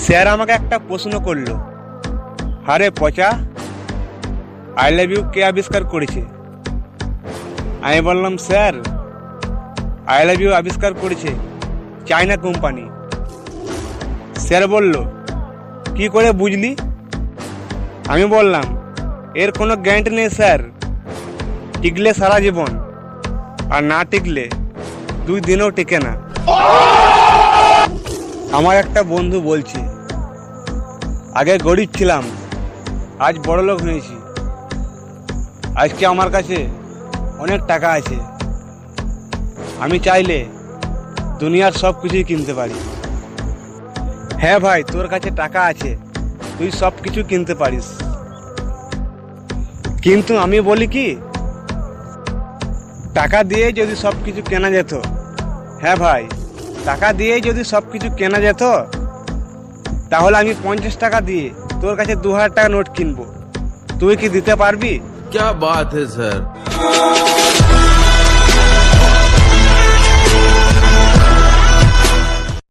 Sir আমাকে একটা প্রশ্ন করলো, আরে পচা, আই লাভ ইউ কে আবিষ্কার করেছে? আমি বললাম, স্যার, আই লাভ ইউ আবিষ্কার করেছে চায়না কোম্পানি। স্যার বলল, কি করে বুঝলি? আমি বললাম, এর কোনো গ্যারান্টি নেই স্যার, টিকলে সারা জীবন, আর না টিকলে 2 দিনও টিকে না। আমার একটা বন্ধু বলছে, আগে গরিব ছিলাম, আজ বড়লোক হয়েছি, আজকে আমার কাছে অনেক টাকা আছে, আমি চাইলে দুনিয়ার সব কিছুই কিনতে পারি। হ্যাঁ ভাই, তোর কাছে টাকা আছে, তুই সব কিছু কিনতে পারিস, কিন্তু আমি বলি কি, টাকা দিয়ে যদি সব কিছু কেনা যেত, হ্যাঁ ভাই, টাকা দিয়েই যদি সব কিছু কেনা যেত, তাহলে আমি 50 টাকা দিয়ে তোর কাছে 2000 টাকা নোট কিনবো, তুই কি দিতে পারবি? क्या बात है सर।